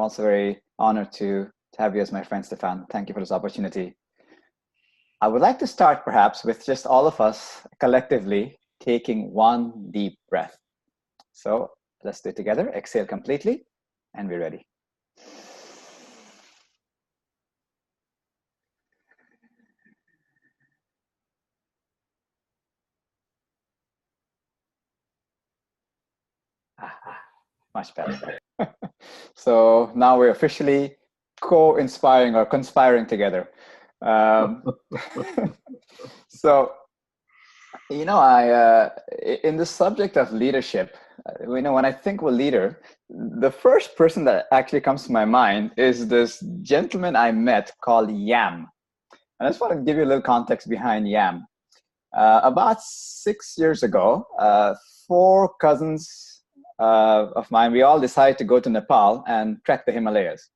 I'm also very honored to have you as my friend, Stefan. Thank you for this opportunity. I would like to start perhaps with just all of us collectively taking one deep breath. So let's do it together. Exhale completely, and we're ready. Much better. So now we're officially co-inspiring or conspiring together. So, in the subject of leadership, when I think of a leader, the first person that actually comes to my mind is this gentleman I met called Yam. And I just want to give you a little context behind Yam. About 6 years ago, four cousins of mine, we all decided to go to Nepal and trek the Himalayas.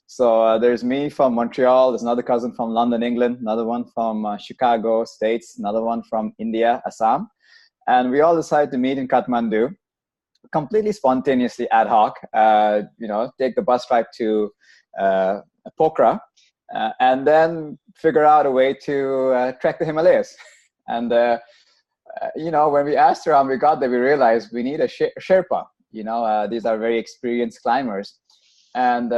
So there's me from Montreal, there's another cousin from London, England, another one from Chicago, States, another one from India, Assam. And we all decided to meet in Kathmandu, completely spontaneously, ad hoc, take the bus ride to Pokhara, and then figure out a way to trek the Himalayas. And, when we asked around, we got there, we realized we need a Sherpa. These are very experienced climbers. And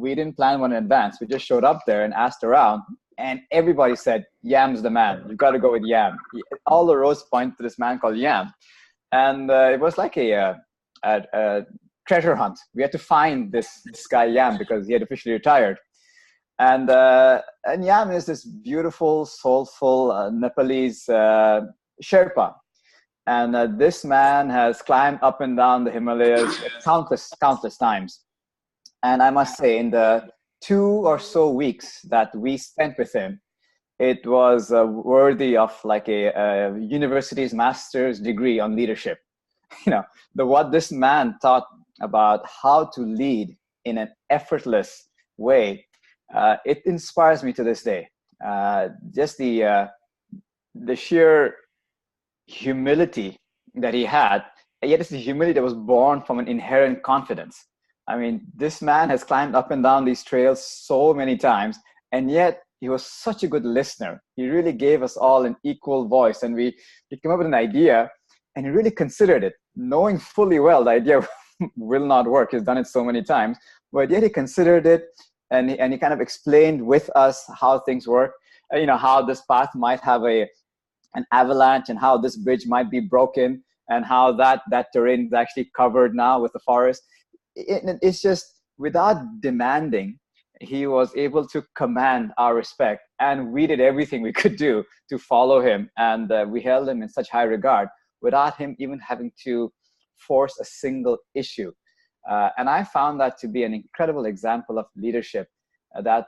we didn't plan one in advance. We just showed up there and asked around, and everybody said, Yam's the man. You've got to go with Yam. All the roads point to this man called Yam. And it was like a treasure hunt. We had to find this guy Yam because he had officially retired. And Yam is this beautiful, soulful Nepalese Sherpa. And this man has climbed up and down the Himalayas countless times. And I must say, in the 2 or so weeks that we spent with him, it was worthy of like a university's master's degree on leadership. What this man taught about how to lead in an effortless way, it inspires me to this day. Just the sheer humility that he had, and yet it's the humility that was born from an inherent confidence. I mean, this man has climbed up and down these trails so many times, and yet he was such a good listener. He really gave us all an equal voice, and we came up with an idea, and he really considered it, knowing fully well the idea will not work. He's done it so many times, but yet he considered it, and he kind of explained with us how things work, how this path might have an avalanche, and how this bridge might be broken, and how that terrain is actually covered now with the forest. It's just, without demanding, he was able to command our respect, and we did everything we could do to follow him, and we held him in such high regard without him even having to force a single issue. And I found that to be an incredible example of leadership, that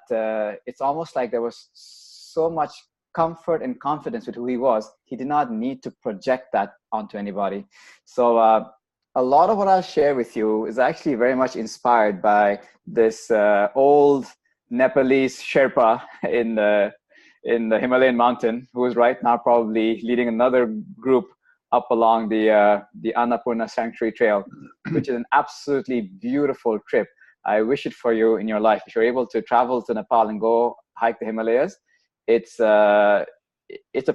it's almost like there was so much comfort and confidence with who he was. He did not need to project that onto anybody. So a lot of what I'll share with you is actually very much inspired by this old Nepalese Sherpa in the Himalayan mountain, who is right now probably leading another group up along the Annapurna Sanctuary Trail, which is an absolutely beautiful trip. I wish it for you in your life. If you're able to travel to Nepal and go hike the Himalayas, it's a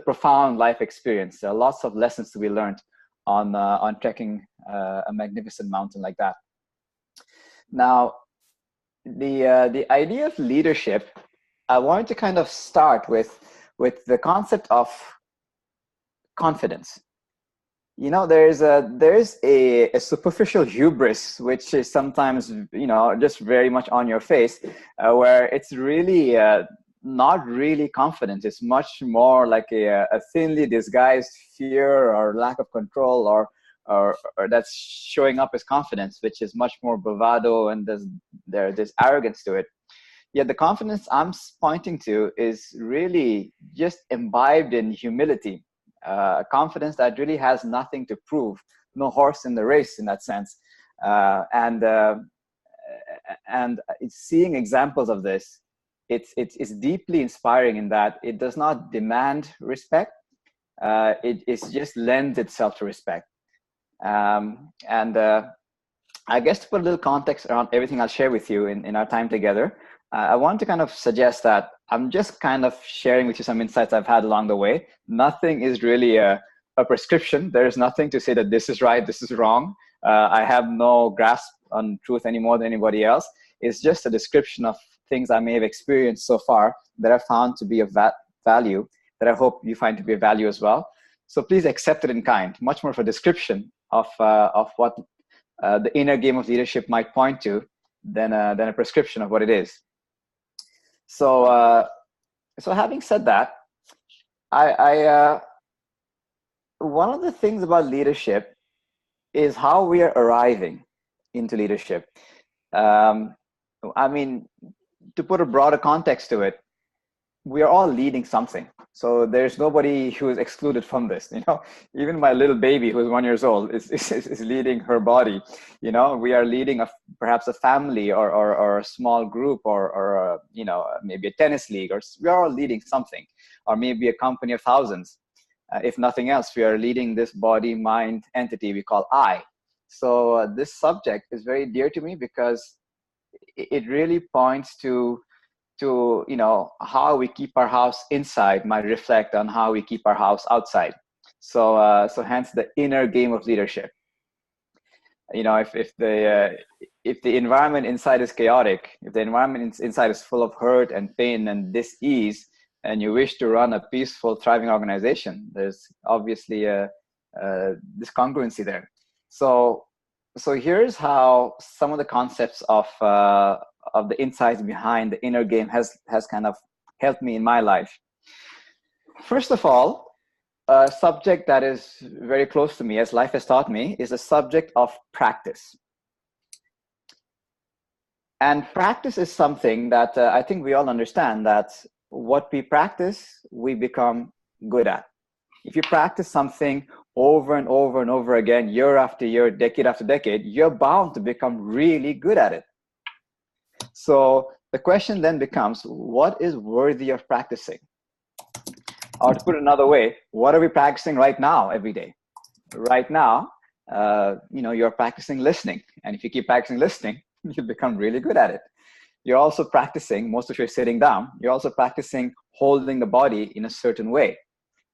profound life experience. There are lots of lessons to be learned on trekking a magnificent mountain like that. Now, the idea of leadership, I wanted to kind of start with the concept of confidence. There's a superficial hubris, which is sometimes, just very much on your face, where it's really not really confidence. It's much more like a thinly disguised fear or lack of control, or that's showing up as confidence, which is much more bravado, and there's arrogance to it. Yet the confidence I'm pointing to is really just imbibed in humility, confidence that really has nothing to prove, no horse in the race in that sense. And seeing examples of this, it's deeply inspiring in that it does not demand respect. It just lends itself to respect. I guess to put a little context around everything I'll share with you in our time together, I want to kind of suggest that I'm just kind of sharing with you some insights I've had along the way. Nothing is really a prescription. There is nothing to say that this is right, this is wrong. I have no grasp on truth any more than anybody else. It's just a description of things I may have experienced so far that I found to be of value, that I hope you find to be of value as well. So please accept it in kind, much more of a description of what the inner game of leadership might point to than a prescription of what it is. So, so having said that, I one of the things about leadership is how we are arriving into leadership. Um, I mean, to put a broader context to it, we are all leading something. So there's nobody who is excluded from this. Even my little baby who's 1 year old is leading her body. We are leading perhaps a family or a small group or maybe a tennis league, or we are all leading something, or maybe a company of thousands. If nothing else, we are leading this body mind entity we call I. So this subject is very dear to me because it really points to how we keep our house inside might reflect on how we keep our house outside. So hence the inner game of leadership. If the environment inside is chaotic, if the environment inside is full of hurt and pain and dis-ease, and you wish to run a peaceful, thriving organization, there's obviously a discongruency there. So here's how some of the concepts of the insights behind the inner game has kind of helped me in my life. First of all, a subject that is very close to me, as life has taught me, is the subject of practice. And practice is something that I think we all understand, that what we practice, we become good at. If you practice something over and over and over again, year after year, decade after decade, you're bound to become really good at it. So the question then becomes, what is worthy of practicing? Or to put it another way, what are we practicing right now every day? Right now, you're practicing listening. And if you keep practicing listening, you become really good at it. You're also practicing, most of you are sitting down, you're also practicing holding the body in a certain way.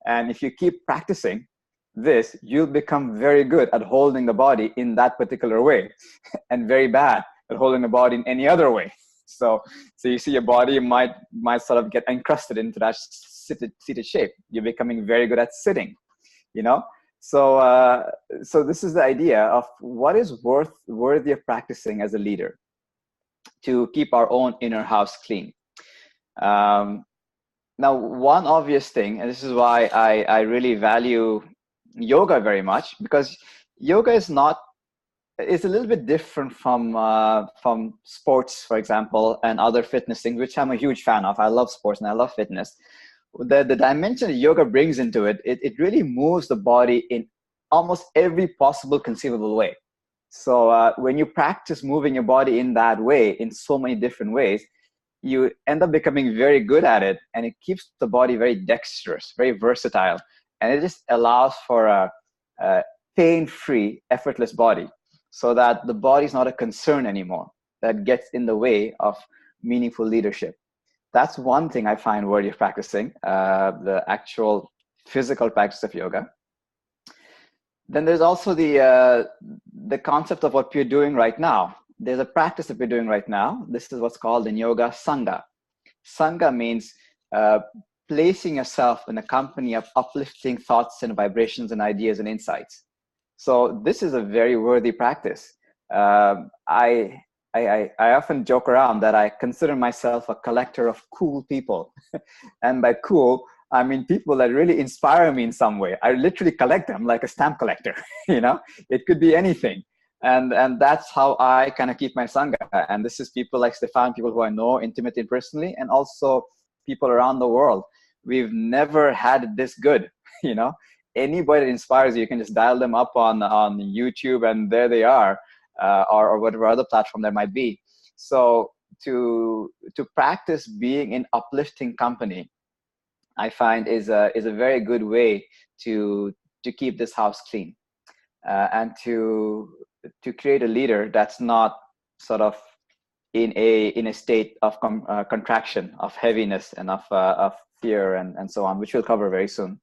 And if you keep practicing this, you'll become very good at holding the body in that particular way and very bad at holding the body in any other way. So you see your body might sort of get encrusted into that seated shape. You're becoming very good at sitting, So this is the idea of what is worthy of practicing as a leader to keep our own inner house clean. Now, one obvious thing, and this is why I really value yoga very much, because yoga is a little bit different from sports, for example, and other fitness things, which I'm a huge fan of. I love sports and I love fitness. The dimension that yoga brings into it, it really moves the body in almost every possible conceivable way. So when you practice moving your body in that way, in so many different ways, you end up becoming very good at it, and it keeps the body very dexterous, very versatile, and it just allows for a pain-free, effortless body, so that the body is not a concern anymore that gets in the way of meaningful leadership. That's one thing I find worthy of practicing, the actual physical practice of yoga. Then there's also the concept of what we're doing right now. There's a practice that we're doing right now. This is what's called in yoga Sangha. Sangha means placing yourself in a company of uplifting thoughts and vibrations and ideas and insights. So this is a very worthy practice. I often joke around that I consider myself a collector of cool people. And by cool, I mean people that really inspire me in some way. I literally collect them like a stamp collector. It could be anything. And that's how I kind of keep my Sangha. And this is people like Stefan, people who I know intimately and personally, and also people around the world. We've never had it this good. Anybody that inspires you, you can just dial them up on YouTube, and there they are, or whatever other platform there might be. So to practice being in uplifting company, I find is a very good way to keep this house clean, and to to create a leader that's not sort of in a state of contraction, of heaviness, and of fear, and so on, which we'll cover very soon.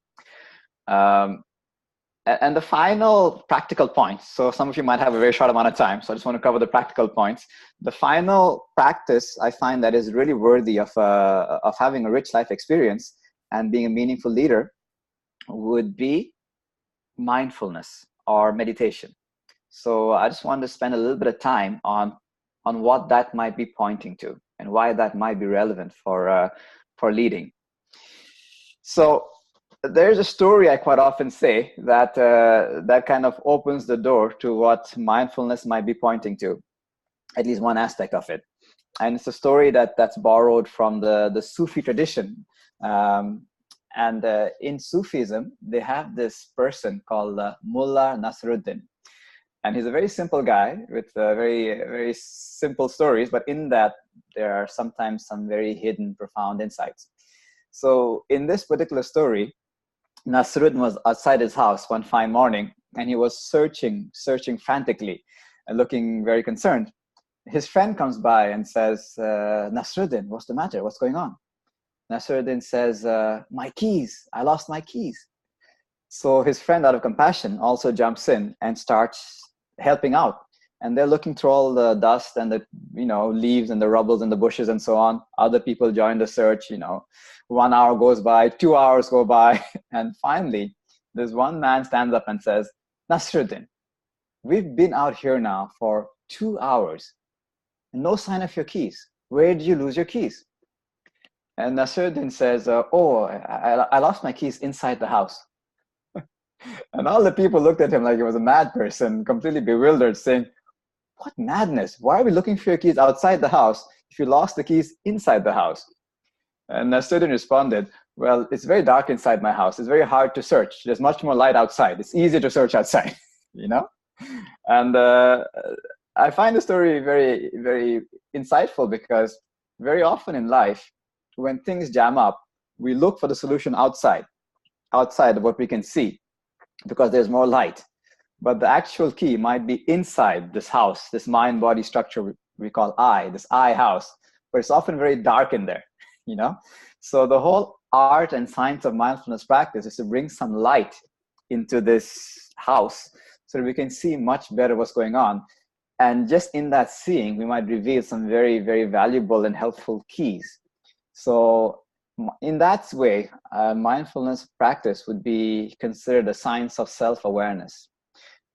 And the final practical points. So some of you might have a very short amount of time, so I just want to cover the practical points. The final practice I find that is really worthy of having a rich life experience and being a meaningful leader would be mindfulness or meditation. So I just wanted to spend a little bit of time on what that might be pointing to and why that might be relevant for leading. So there's a story I quite often say that that kind of opens the door to what mindfulness might be pointing to, at least one aspect of it. And it's a story that's borrowed from the Sufi tradition. And in Sufism, they have this person called Mullah Nasruddin. And he's a very simple guy with very, very simple stories, but in that, there are sometimes some very hidden, profound insights. So in this particular story, Nasruddin was outside his house one fine morning, and he was searching frantically and looking very concerned. His friend comes by and says, Nasruddin, what's the matter? What's going on? Nasruddin says, my keys, I lost my keys. So his friend, out of compassion, also jumps in and starts helping out. And they're looking through all the dust and the leaves and the rubbles and the bushes and so on. Other people join the search. 1 hour goes by, 2 hours go by, and finally, this one man stands up and says, Nasruddin, we've been out here now for 2 hours. No sign of your keys. Where did you lose your keys? And Nasruddin says, I lost my keys inside the house. And all the people looked at him like he was a mad person, completely bewildered, saying, what madness? Why are we looking for your keys outside the house if you lost the keys inside the house? And Nasruddin responded, well, it's very dark inside my house. It's very hard to search. There's much more light outside. It's easier to search outside, And I find the story very, very insightful because very often in life, when things jam up, we look for the solution outside of what we can see, because there's more light. But the actual key might be inside this house, this mind-body structure we call I, this I house, but it's often very dark in there, So the whole art and science of mindfulness practice is to bring some light into this house so that we can see much better what's going on. And just in that seeing, we might reveal some very, very valuable and helpful keys. So in that way, mindfulness practice would be considered a science of self-awareness.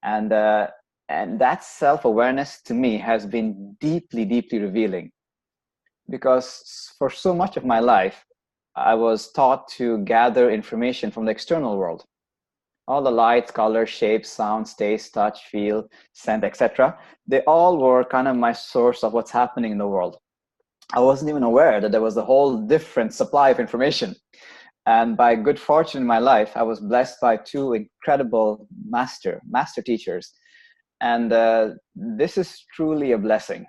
And that self-awareness to me has been deeply, deeply revealing, because for so much of my life, I was taught to gather information from the external world. All the lights, colors, shapes, sounds, taste, touch, feel, scent, etc. They all were kind of my source of what's happening in the world. I wasn't even aware that there was a whole different supply of information. And by good fortune in my life, I was blessed by two incredible master teachers. And this is truly a blessing,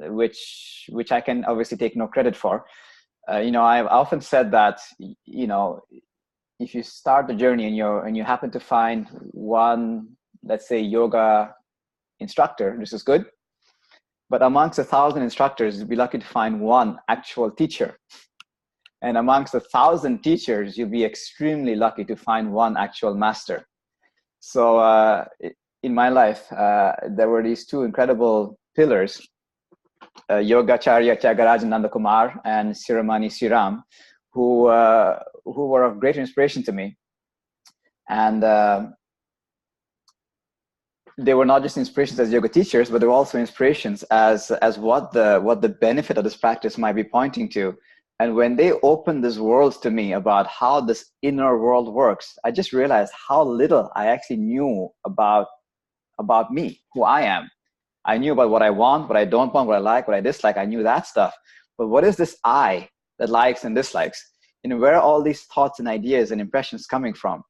which I can obviously take no credit for. I've often said that, if you start the journey and you happen to find one, let's say, yoga instructor, this is good. But amongst 1,000 instructors, you'll be lucky to find one actual teacher. And amongst 1,000 teachers, you'll be extremely lucky to find one actual master. So in my life, there were these two incredible pillars, Yogacharya Tyagarajan Nandakumar and Siramani Siram, who were of great inspiration to me. And they were not just inspirations as yoga teachers, but they were also inspirations as what the benefit of this practice might be pointing to. And when they opened this world to me about how this inner world works, I just realized how little I actually knew about me, who I am. I knew about what I want, what I don't want, what I like, what I dislike. I knew that stuff. But what is this I that likes and dislikes? Where are all these thoughts and ideas and impressions coming from?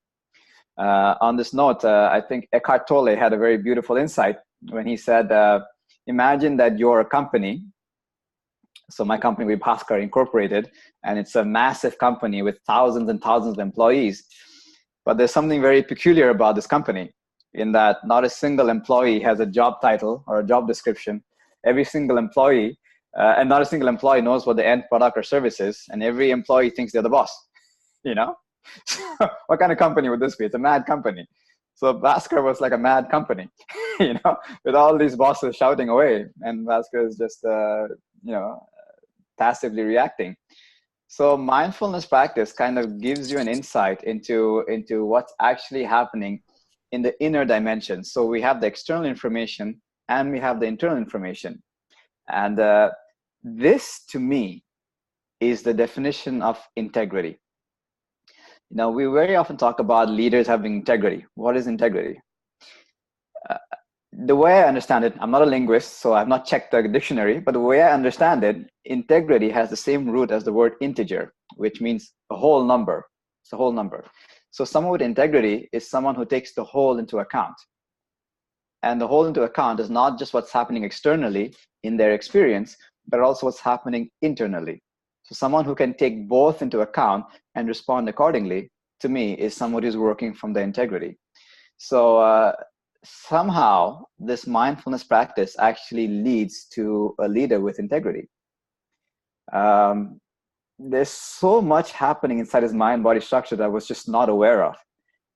On this note, I think Eckhart Tolle had a very beautiful insight when he said, imagine that you're a company. So my company, we Bhaskar Incorporated, and it's a massive company with thousands and thousands of employees. But there's something very peculiar about this company. in that not a single employee has a job title or a job description. Every single employee, and not a single employee knows what the end product or service is, and every employee thinks they're the boss, you know? So what kind of company would this be? It's a mad company. So Bhaskar was like a mad company, you know, with all these bosses shouting away, and Bhaskar is just, you know, passively reacting. So mindfulness practice kind of gives you an insight into what's actually happening in the inner dimension. So we have the external information and we have the internal information. And this, to me, is the definition of integrity. You know, we very often talk about leaders having integrity. What is integrity? The way I understand it, I'm not a linguist, so I've not checked the dictionary, but the way I understand it, integrity has the same root as the word integer, which means a whole number. It's a whole number. So someone with integrity is someone who takes the whole into account. And the whole into account is not just what's happening externally in their experience, but also what's happening internally. So someone who can take both into account and respond accordingly, to me, is someone who's working from the integrity. So somehow this mindfulness practice actually leads to a leader with integrity. There's so much happening inside his mind body structure that I was just not aware of.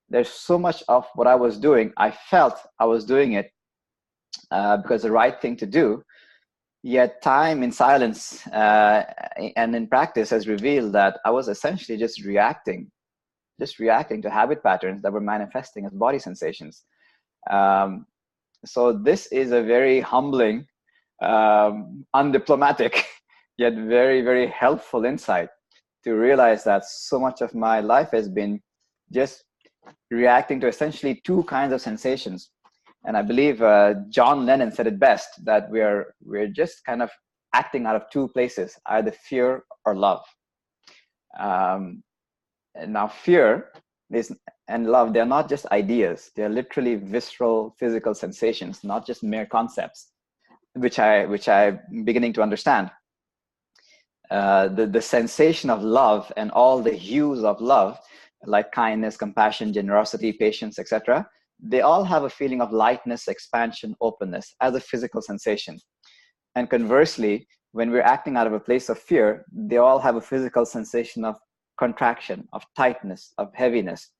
There's so much of what I was doing, I felt I was doing it because the right thing to do, yet time in silence and in practice has revealed that I was essentially just reacting to habit patterns that were manifesting as body sensations. So this is a very humbling, undiplomatic, yet very, very helpful insight to realize that so much of my life has been just reacting to essentially two kinds of sensations. And I believe John Lennon said it best, that we're just kind of acting out of two places, either fear or love. And now fear and love, they're not just ideas. They're literally visceral physical sensations, not just mere concepts, which I'm beginning to understand. The sensation of love and all the hues of love, like kindness, compassion, generosity, patience, etc., they all have a feeling of lightness, expansion, openness as a physical sensation. And conversely, when we're acting out of a place of fear, they all have a physical sensation of contraction, of tightness, of heaviness,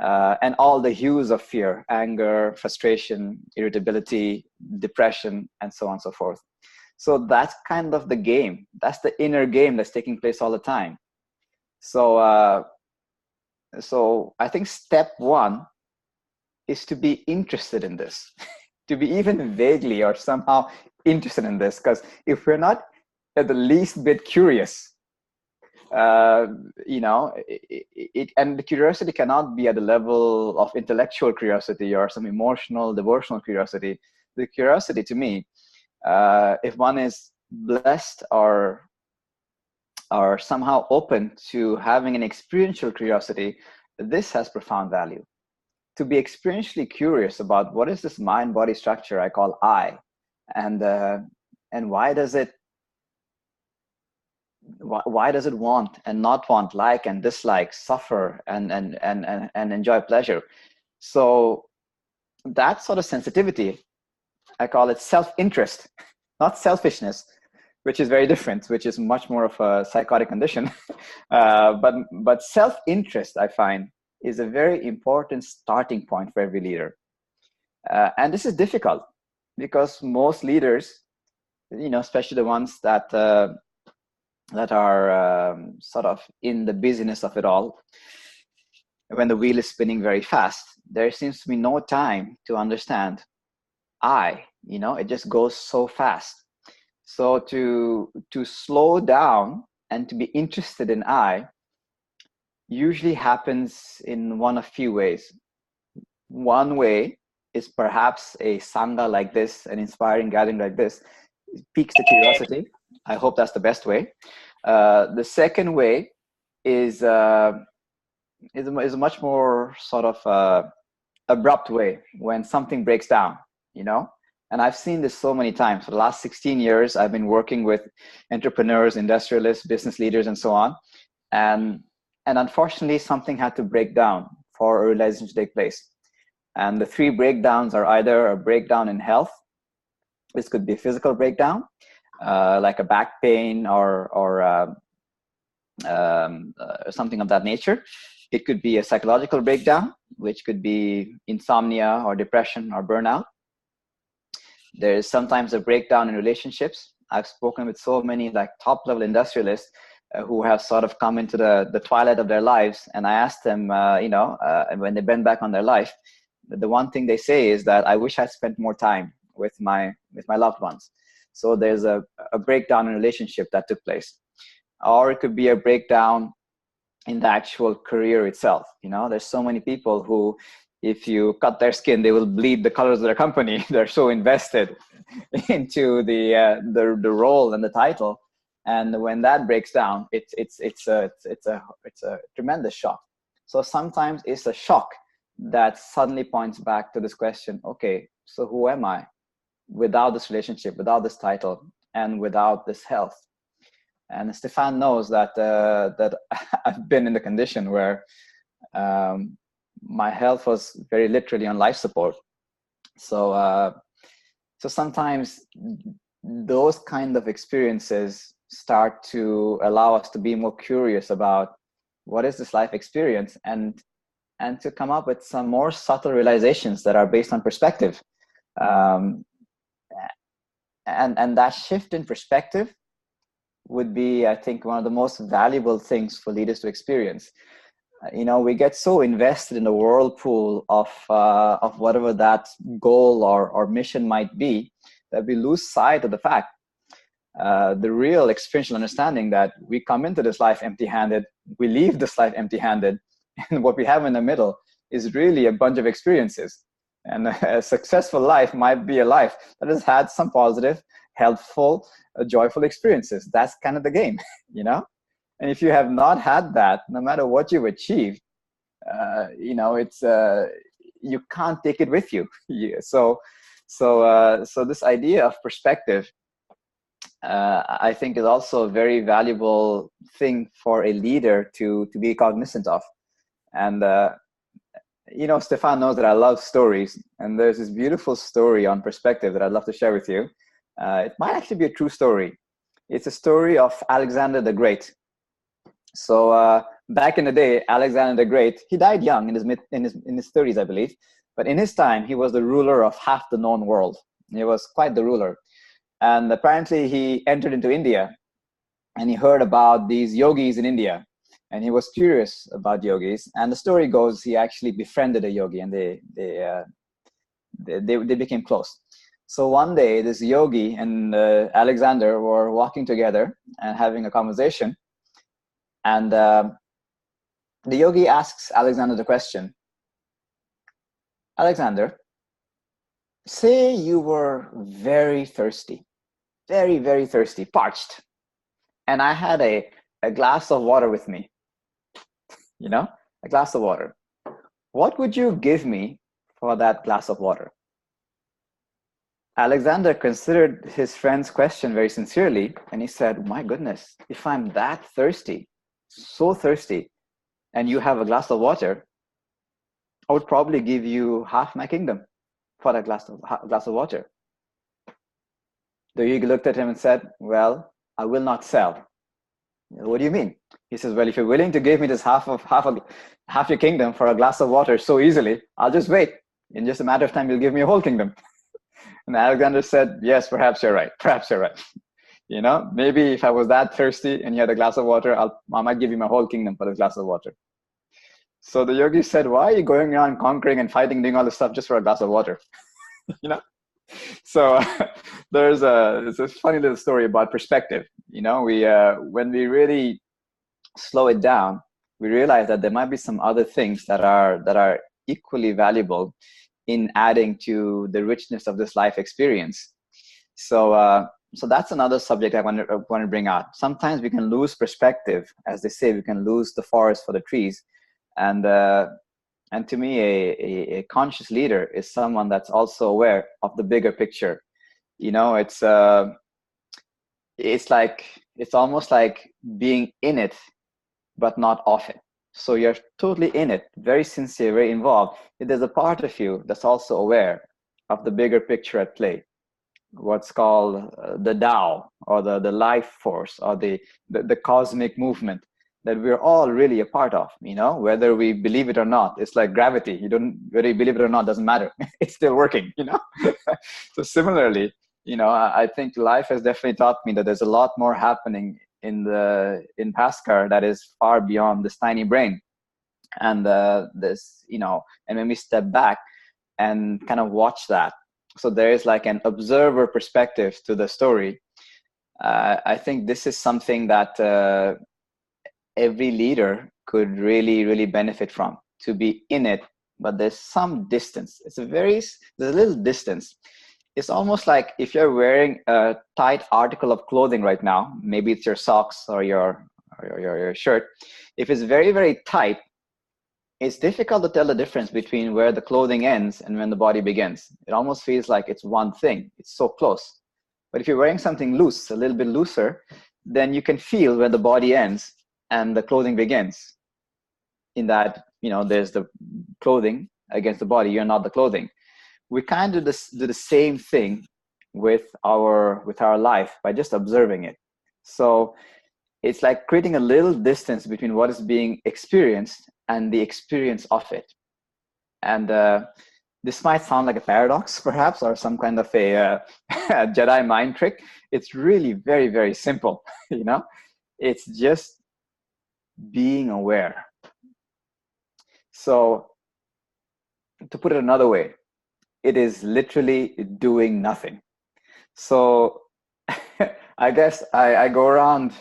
and all the hues of fear: anger, frustration, irritability, depression, and so on and so forth. So that's kind of the game. That's the inner game that's taking place all the time. So I think step one is to be interested in this, to be even vaguely or somehow interested in this. Because if we're not at the least bit curious, you know, and the curiosity cannot be at the level of intellectual curiosity or some emotional, devotional curiosity. The curiosity, to me, if one is blessed or somehow open to having an experiential curiosity, this has profound value. To be experientially curious about what is this mind-body structure I call I, and why does it want and not want, like and dislike, suffer and enjoy pleasure. So that sort of sensitivity, I call it self-interest, not selfishness, which is very different, which is much more of a psychotic condition. But self-interest, I find, is a very important starting point for every leader. And this is difficult because most leaders, you know, especially the ones that are sort of in the busyness of it all, when the wheel is spinning very fast, there seems to be no time to understand you know, it just goes so fast. So to slow down and to be interested in I usually happens in one of few ways. One way is perhaps a sangha like this, an inspiring gathering like this, piques the curiosity. I hope that's the best way. The second way is a much more sort of abrupt way, when something breaks down, you know. And I've seen this so many times. For the last 16 years, I've been working with entrepreneurs, industrialists, business leaders, and so on. And unfortunately, something had to break down for a realization to take place. And the three breakdowns are either a breakdown in health. This could be a physical breakdown, like a back pain or something of that nature. It could be a psychological breakdown, which could be insomnia or depression or burnout. There is sometimes a breakdown in relationships. I've spoken with so many like top level industrialists who have sort of come into the twilight of their lives. And I asked them, when they bend back on their life, the one thing they say is that I wish I spent more time with my loved ones. So there's a breakdown in relationship that took place. Or it could be a breakdown in the actual career itself. There's so many people who, if you cut their skin, they will bleed the colors of their company. They're so invested into the role and the title, and when that breaks down, it's a tremendous shock. So sometimes it's a shock that suddenly points back to this question: okay, so who am I without this relationship, without this title, and without this health? And Stefan knows that I've been in the condition where my health was very literally on life support. So sometimes those kind of experiences start to allow us to be more curious about what is this life experience, and to come up with some more subtle realizations that are based on perspective. And that shift in perspective would be, I think, one of the most valuable things for leaders to experience. We get so invested in the whirlpool of whatever that goal or mission might be, that we lose sight of the fact, the real experiential understanding that we come into this life empty-handed, we leave this life empty-handed, and what we have in the middle is really a bunch of experiences. And a successful life might be a life that has had some positive, helpful, joyful experiences. That's kind of the game, And if you have not had that, no matter what you've achieved, it's you can't take it with you. So this idea of perspective, I think, is also a very valuable thing for a leader to be cognizant of. And Stefan knows that I love stories, and there's this beautiful story on perspective that I'd love to share with you. It might actually be a true story. It's a story of Alexander the Great. So back in the day, Alexander the Great, he died young in his 30s, I believe. But in his time, he was the ruler of half the known world. He was quite the ruler. And apparently he entered into India, and he heard about these yogis in India. And he was curious about yogis. And the story goes, he actually befriended a yogi, and they became close. So one day, this yogi and Alexander were walking together and having a conversation. And the yogi asks Alexander the question: Alexander, say you were very thirsty, very, very thirsty, parched, and I had a glass of water with me, a glass of water. What would you give me for that glass of water? Alexander considered his friend's question very sincerely, and he said, my goodness, if I'm that thirsty, so thirsty, and you have a glass of water, I would probably give you half my kingdom for that glass of water. The yogi looked at him and said, well, I will not sell. What do you mean? He says, well, if you're willing to give me this half your kingdom for a glass of water so easily, I'll just wait. In just a matter of time, you'll give me a whole kingdom. And Alexander said, yes, perhaps you're right. Perhaps you're right. Maybe if I was that thirsty and you had a glass of water, I might give you my whole kingdom for this glass of water. So the yogi said, why are you going around conquering and fighting, doing all this stuff just for a glass of water? So there's a funny little story about perspective. When we really slow it down, we realize that there might be some other things that are equally valuable in adding to the richness of this life experience. So that's another subject I want to bring out. Sometimes we can lose perspective, as they say, we can lose the forest for the trees. And to me, a conscious leader is someone that's also aware of the bigger picture. It's almost like being in it, but not of it. So you're totally in it, very sincere, very involved. There's a part of you that's also aware of the bigger picture at play, what's called the Tao, or the life force, or the cosmic movement that we're all really a part of, whether we believe it or not. It's like gravity. Whether you believe it or not, doesn't matter. It's still working. So similarly, I think life has definitely taught me that there's a lot more happening in Bhaskar that is far beyond this tiny brain. And and when we step back and kind of watch that, so there is like an observer perspective to the story. I think this is something that every leader could really, really benefit from, to be in it, but there's some distance. There's a little distance. It's almost like if you're wearing a tight article of clothing right now, maybe it's your socks or your shirt. If it's very, very tight, it's difficult to tell the difference between where the clothing ends and when the body begins. It almost feels like it's one thing. It's so close. But if you're wearing something loose, a little bit looser, then you can feel where the body ends and the clothing begins. In that, there's the clothing against the body. You're not the clothing. We kind of do the same thing with our life by just observing it. So it's like creating a little distance between what is being experienced and the experience of it. And this might sound like a paradox, perhaps, or some kind of a Jedi mind trick. It's really very, very simple. It's just being aware. So to put it another way, it is literally doing nothing. So I guess I go around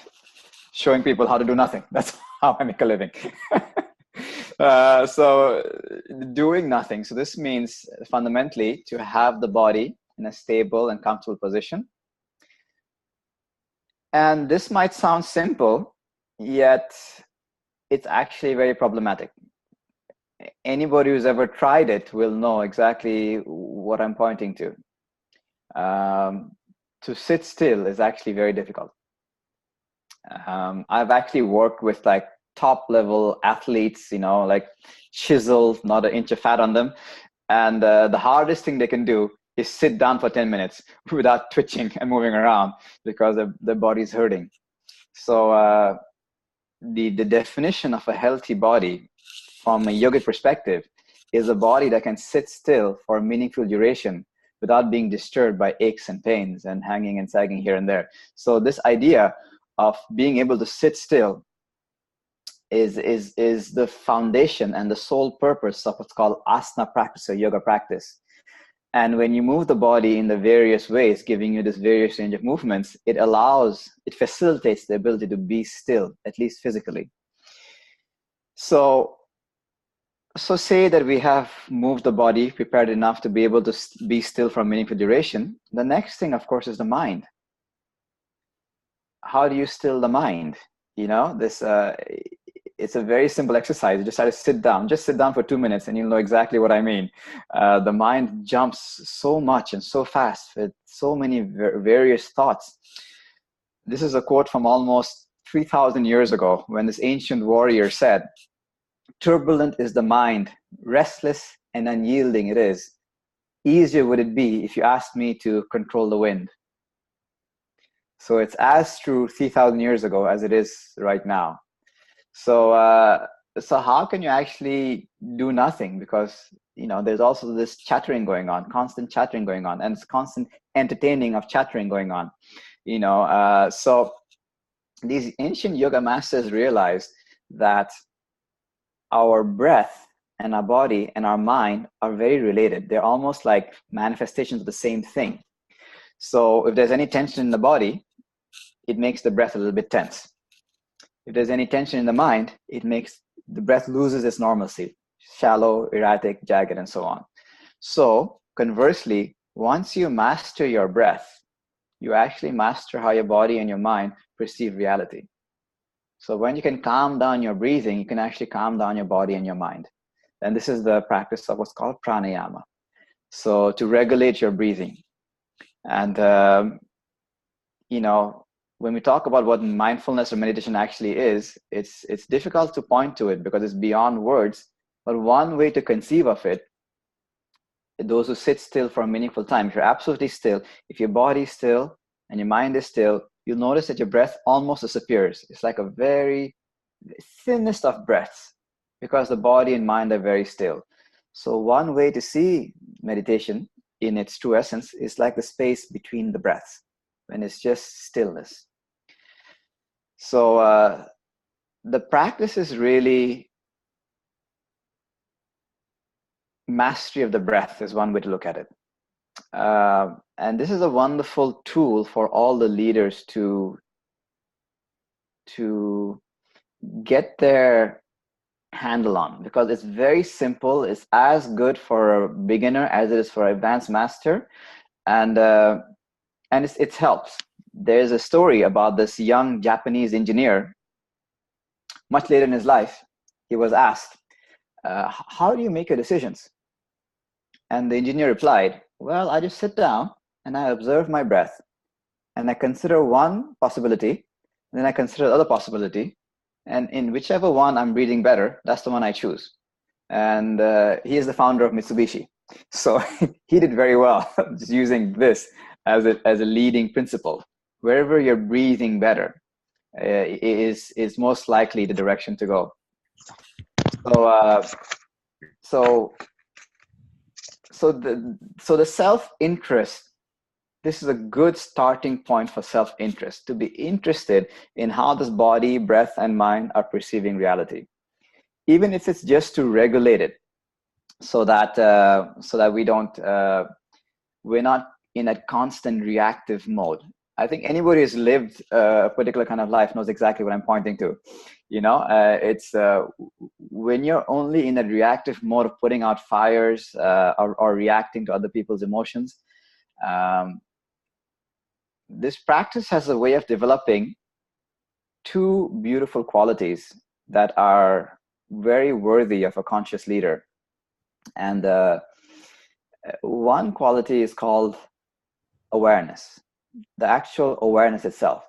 showing people how to do nothing. That's how I make a living. So doing nothing. So this means fundamentally to have the body in a stable and comfortable position. And this might sound simple, yet it's actually very problematic. Anybody who's ever tried it will know exactly what I'm pointing to. To sit still is actually very difficult. I've actually worked with like top level athletes, like chiseled, not an inch of fat on them. And the hardest thing they can do is sit down for 10 minutes without twitching and moving around because their body's hurting. So the definition of a healthy body from a yogic perspective is a body that can sit still for a meaningful duration without being disturbed by aches and pains and hanging and sagging here and there. So this idea of being able to sit still is the foundation and the sole purpose of what's called asana practice or yoga practice. And when you move the body in the various ways, giving you this various range of movements, it facilitates the ability to be still, at least physically. So say that we have moved the body, prepared enough to be able to be still for a meaningful duration. The next thing, of course, is the mind. How do you still the mind? It's a very simple exercise. You just try to sit down for 2 minutes and you'll know exactly what I mean. The mind jumps so much and so fast with so many various thoughts. This is a quote from almost 3,000 years ago when this ancient warrior said, "Turbulent is the mind, restless and unyielding it is. Easier would it be if you asked me to control the wind." So it's as true 3,000 years ago as it is right now. So how can you actually do nothing? Because there's also this chattering going on, constant chattering going on, and it's constant entertaining of chattering going on. So these ancient yoga masters realized that our breath and our body and our mind are very related. They're almost like manifestations of the same thing. So if there's any tension in the body, it makes the breath a little bit tense. If there's any tension in the mind, it makes the breath loses its normalcy, shallow, erratic, jagged, and so on. So conversely, once you master your breath, you actually master how your body and your mind perceive reality. So when you can calm down your breathing, you can actually calm down your body and your mind. And this is the practice of what's called pranayama. So to regulate your breathing. And, when we talk about what mindfulness or meditation actually is, it's difficult to point to it because it's beyond words. But one way to conceive of it, those who sit still for a meaningful time, if you're absolutely still, if your body is still and your mind is still, you'll notice that your breath almost disappears. It's like a very thinnest of breaths because the body and mind are very still. So one way to see meditation in its true essence is like the space between the breaths, when it's just stillness. So the practice is really mastery of the breath is one way to look at it. And this is a wonderful tool for all the leaders to get their handle on, because it's very simple. It's as good for a beginner as it is for an advanced master, and it helps. There's a story about this young Japanese engineer. Much later in his life, he was asked, how do you make your decisions? And the engineer replied, well, I just sit down and I observe my breath, and I consider one possibility, and then I consider the other possibility, and in whichever one I'm breathing better, that's the one I choose. And he is the founder of Mitsubishi. So he did very well just using this as a leading principle. Wherever you're breathing better is most likely the direction to go. So the self-interest, this is a good starting point for self-interest, to be interested in how this body, breath, and mind are perceiving reality, even if it's just to regulate it, so that we don't we're not in a constant reactive mode. I think anybody who's lived a particular kind of life knows exactly what I'm pointing to. It's when you're only in a reactive mode of putting out fires or reacting to other people's emotions. This practice has a way of developing two beautiful qualities that are very worthy of a conscious leader. And one quality is called awareness, the actual awareness itself,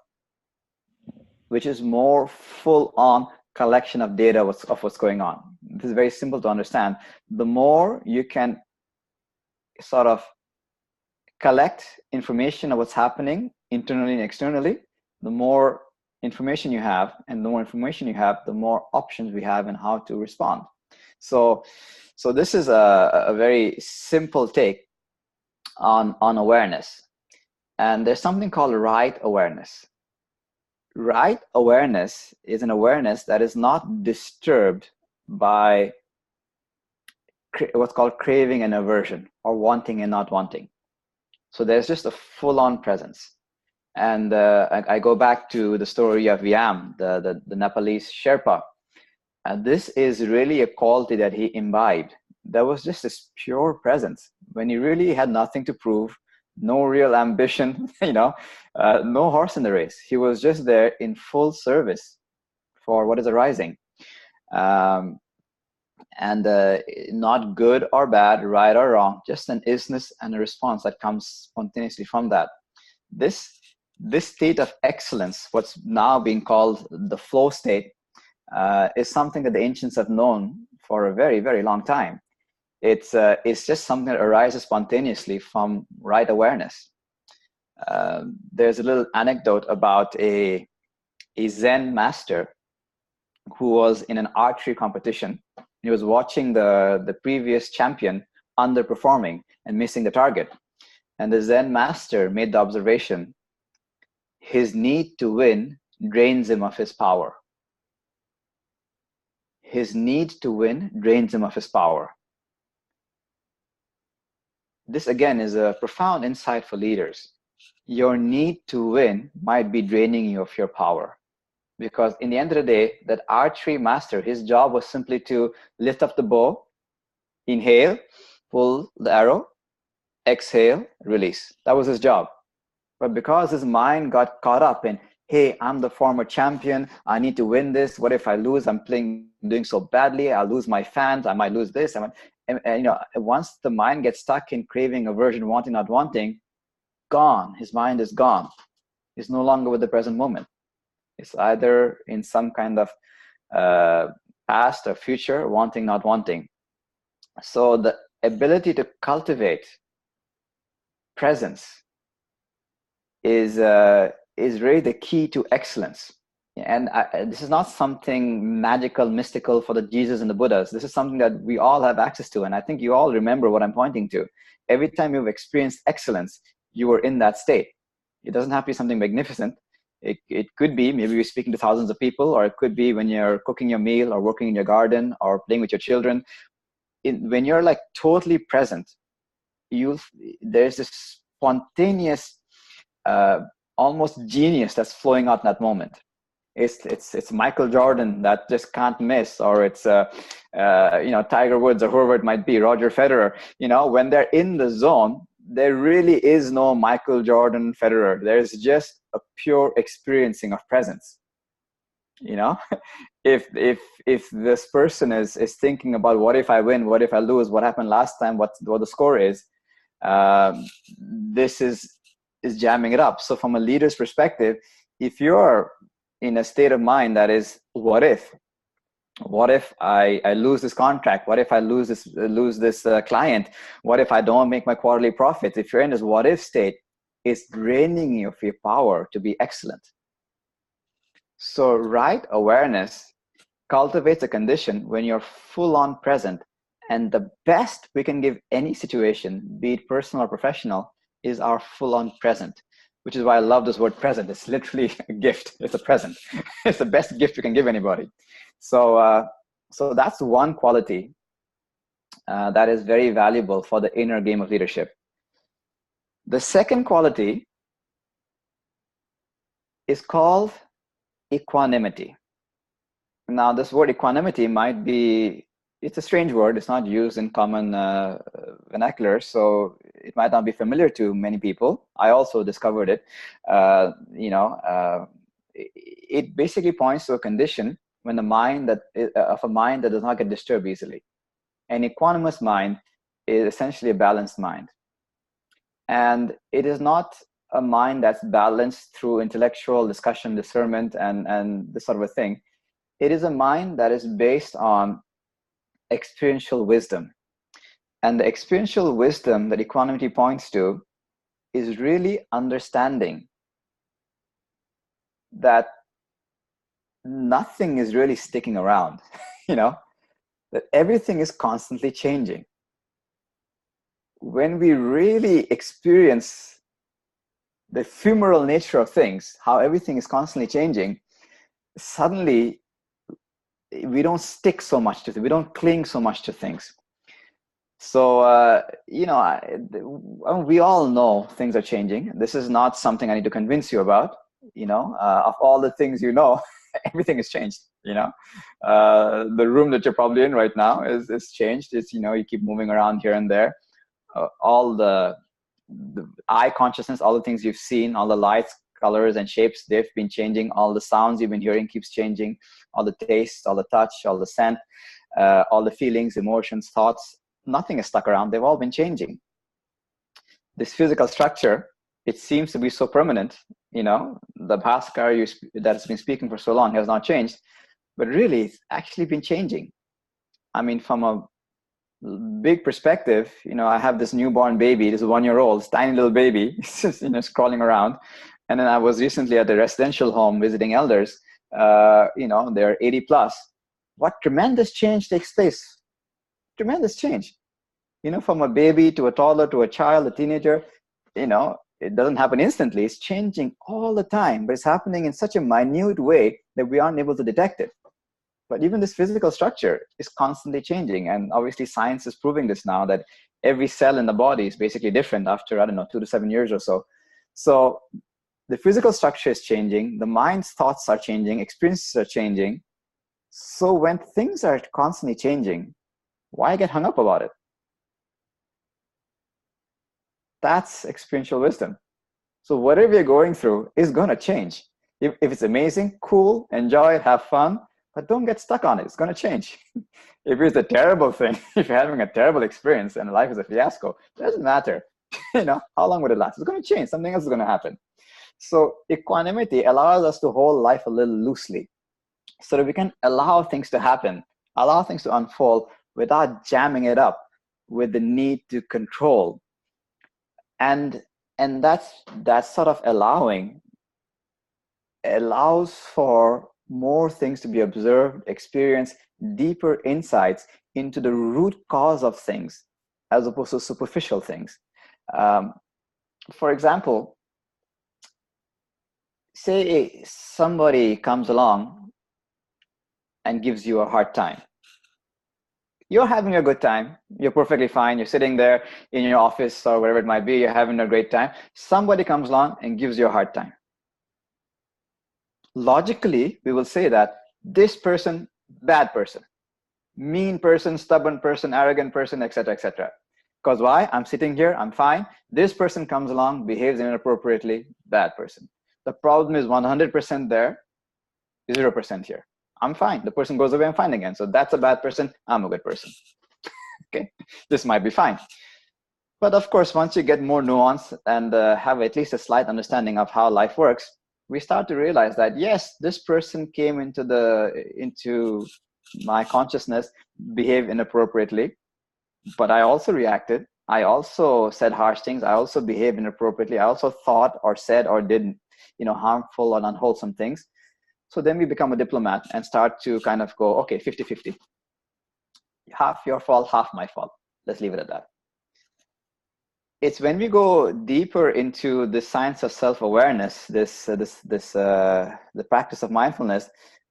which is more full-on collection of data of what's going on. This is very simple to understand. The more you can sort of collect information of what's happening internally and externally, the more information you have, and the more information you have, the more options we have in how to respond. So this is a very simple take on awareness. And there's something called right awareness. Right awareness is an awareness that is not disturbed by what's called craving and aversion, or wanting and not wanting. So there's just a full-on presence. And I go back to the story of Yam, the Nepalese Sherpa. And this is really a quality that he imbibed. There was just this pure presence when he really had nothing to prove, no real ambition, no horse in the race. He was just there in full service for what is arising. And not good or bad, right or wrong, just an isness and a response that comes spontaneously from that. This state of excellence, what's now being called the flow state, is something that the ancients have known for a very, very long time. It's just something that arises spontaneously from right awareness. There's a little anecdote about a Zen master who was in an archery competition. He was watching the previous champion underperforming and missing the target. And the Zen master made the observation, his need to win drains him of his power. His need to win drains him of his power. This again is a profound insight for leaders. Your need to win might be draining you of your power. Because in the end of the day, that archery master, his job was simply to lift up the bow, inhale, pull the arrow, exhale, release. That was his job. But because his mind got caught up in, hey, I'm the former champion, I need to win this. What if I lose? I'm doing so badly. I'll lose my fans. I might lose this. And once the mind gets stuck in craving, aversion, wanting, not wanting, gone. His mind is gone. is no longer with the present moment. It's either in some kind of past or future, wanting, not wanting. So the ability to cultivate presence is really the key to excellence. And this is not something magical, mystical for the Jesus and the Buddhas. This is something that we all have access to. And I think you all remember what I'm pointing to. Every time you've experienced excellence, you were in that state. It doesn't have to be something magnificent. It could be, maybe you're speaking to thousands of people, or it could be when you're cooking your meal or working in your garden or playing with your children. When you're like totally present, there's this spontaneous, almost genius that's flowing out in that moment. It's Michael Jordan that just can't miss, or it's Tiger Woods, or whoever it might be, Roger Federer. When they're in the zone, there really is no Michael Jordan, Federer. There's just a pure experiencing of presence. If this person is thinking about what if I win, what if I lose, what happened last time, what the score is, this is jamming it up. So from a leader's perspective, if you're in a state of mind that is, what if I lose this contract? What if I lose this client? What if I don't make my quarterly profits? If you're in this what if state, it's draining you of your power to be excellent. So right awareness cultivates a condition when you're full on present. And the best we can give any situation, be it personal or professional, is our full on present, which is why I love this word present. It's literally a gift. It's a present. It's the best gift you can give anybody. So that's one quality that is very valuable for the inner game of leadership. The second quality is called equanimity. Now, this word equanimity it's a strange word. It's not used in common vernacular, so it might not be familiar to many people. I also discovered it. It basically points to a condition when of a mind that does not get disturbed easily. An equanimous mind is essentially a balanced mind. And it is not a mind that's balanced through intellectual discussion, discernment, and this sort of a thing. It is a mind that is based on experiential wisdom. And the experiential wisdom that equanimity points to is really understanding that nothing is really sticking around, that everything is constantly changing. When we really experience the ephemeral nature of things, how everything is constantly changing, suddenly we don't stick so much to it. We don't cling so much to things. So, we all know things are changing. This is not something I need to convince you about. Of all the things everything has changed. The room that you're probably in right now is changed. It's, you keep moving around here and there. All the eye consciousness, all the things you've seen, all the lights, colors, and shapes, they've been changing. All the sounds you've been hearing keeps changing. All the taste, all the touch, all the scent, all the feelings, emotions, thoughts, nothing is stuck around. They've all been changing. This physical structure, it seems to be so permanent. The Bhaskar that's been speaking for so long has not changed, but really it's actually been changing. I mean, from a big perspective, I have this newborn baby, this 1-year-old, tiny little baby, just, crawling around. And then I was recently at a residential home visiting elders, they're 80 plus. What tremendous change takes place. Tremendous change. From a baby to a toddler to a child, a teenager, it doesn't happen instantly. It's changing all the time, but it's happening in such a minute way that we aren't able to detect it. But even this physical structure is constantly changing. And obviously science is proving this now, that every cell in the body is basically different after, 2 to 7 years or so. So the physical structure is changing. The mind's thoughts are changing. Experiences are changing. So when things are constantly changing, why get hung up about it? That's experiential wisdom. So whatever you're going through is going to change. If it's amazing, cool, enjoy it, have fun, but don't get stuck on it. It's going to change. If it's a terrible thing, if you're having a terrible experience and life is a fiasco, it doesn't matter. How long would it last? It's going to change. Something else is going to happen. So equanimity allows us to hold life a little loosely so that we can allow things to happen, allow things to unfold without jamming it up with the need to control. And that's sort of allows for more things to be observed, experienced, deeper insights into the root cause of things as opposed to superficial things. Um, for example, say somebody comes along and gives you a hard time. You're having a good time. You're perfectly fine. You're sitting there in your office or wherever it might be. You're having a great time. Somebody comes along and gives you a hard time. Logically, we will say that this person, bad person, mean person, stubborn person, arrogant person, etc., etc. Because why? I'm sitting here, I'm fine. This person comes along, behaves inappropriately, bad person. The problem is 100% there, 0% here. I'm fine. The person goes away, I'm fine again. So that's a bad person, I'm a good person. Okay, this might be fine. But of course, once you get more nuance and have at least a slight understanding of how life works, we start to realize that yes, this person came into my consciousness, behaved inappropriately, but I also reacted. I also said harsh things. I also behaved inappropriately. I also thought or said or did, harmful or unwholesome things. So then we become a diplomat and start to kind of go, okay, 50-50. Half your fault, half my fault. Let's leave it at that. It's when we go deeper into the science of self-awareness, the practice of mindfulness,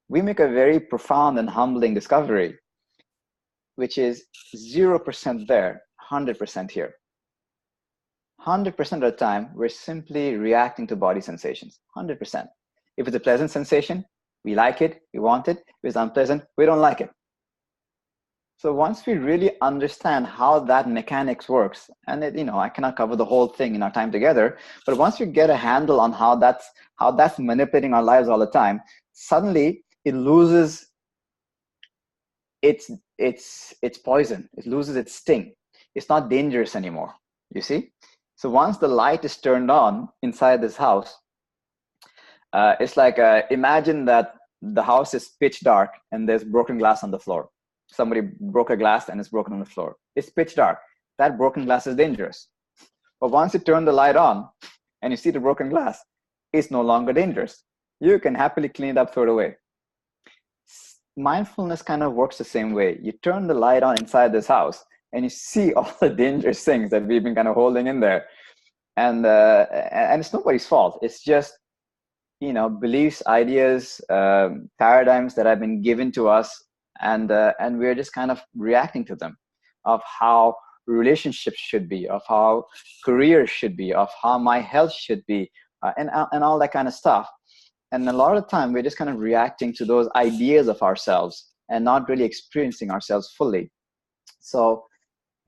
we make a very profound and humbling discovery, which is 0% there, 100% here. 100% of the time, we're simply reacting to body sensations, 100%. If it's a pleasant sensation, we like it, we want it. If it's unpleasant, we don't like it. So once we really understand how that mechanics works, and I cannot cover the whole thing in our time together, but once we get a handle on how that's manipulating our lives all the time, suddenly it loses its poison. It loses its sting. It's not dangerous anymore. You see? So once the light is turned on inside this house, it's like imagine that the house is pitch dark and there's broken glass on the floor. Somebody broke a glass and it's broken on the floor. It's pitch dark. That broken glass is dangerous. But once you turn the light on and you see the broken glass, it's no longer dangerous. You can happily clean it up, throw it away. Mindfulness kind of works the same way. You turn the light on inside this house and you see all the dangerous things that we've been kind of holding in there. And it's nobody's fault. It's just, beliefs, ideas, paradigms that have been given to us. And we're just kind of reacting to them, of how relationships should be, of how careers should be, of how my health should be, and all that kind of stuff. And a lot of the time, we're just kind of reacting to those ideas of ourselves and not really experiencing ourselves fully. So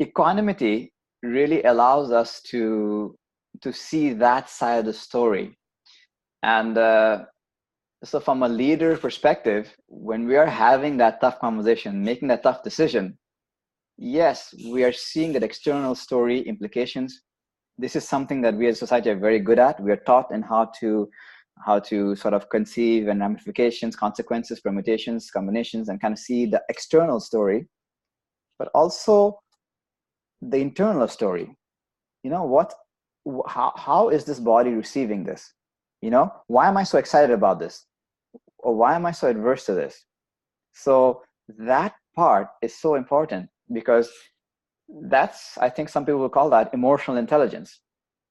equanimity really allows us to see that side of the story. And so from a leader perspective, when we are having that tough conversation, making that tough decision, yes, we are seeing that external story implications. This is something that we as a society are very good at. We are taught in how to sort of conceive and ramifications, consequences, permutations, combinations, and kind of see the external story, but also the internal story. How is this body receiving this? Why am I so excited about this? Or why am I so adverse to this? So that part is so important, because I think some people will call that emotional intelligence.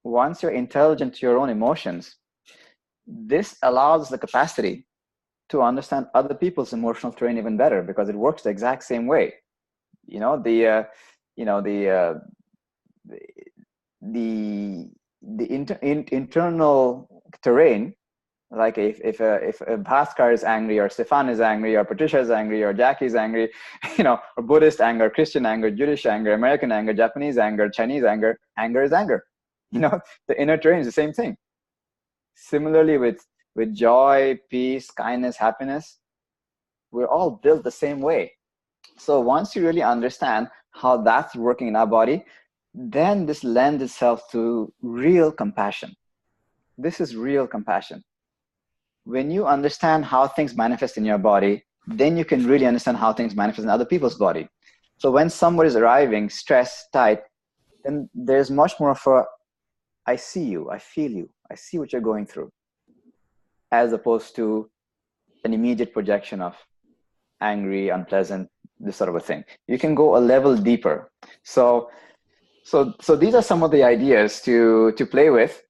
Once you're intelligent to your own emotions, this allows the capacity to understand other people's emotional terrain even better, because it works the exact same way. The internal terrain, like if Bhaskar is angry, or Stefan is angry, or Patricia is angry, or Jackie is angry, or Buddhist anger, Christian anger, Jewish anger, American anger, Japanese anger, Chinese anger is anger. The inner terrain is the same thing. Similarly with joy, peace, kindness, happiness, we're all built the same way. So once you really understand how that's working in our body, then this lends itself to real compassion. This is real compassion. When you understand how things manifest in your body, then you can really understand how things manifest in other people's body. So when somebody is arriving stressed, tight, then there's much more of a, I see you, I feel you, I see what you're going through, as opposed to an immediate projection of angry, unpleasant, this sort of a thing. You can go a level deeper. So these are some of the ideas to play with.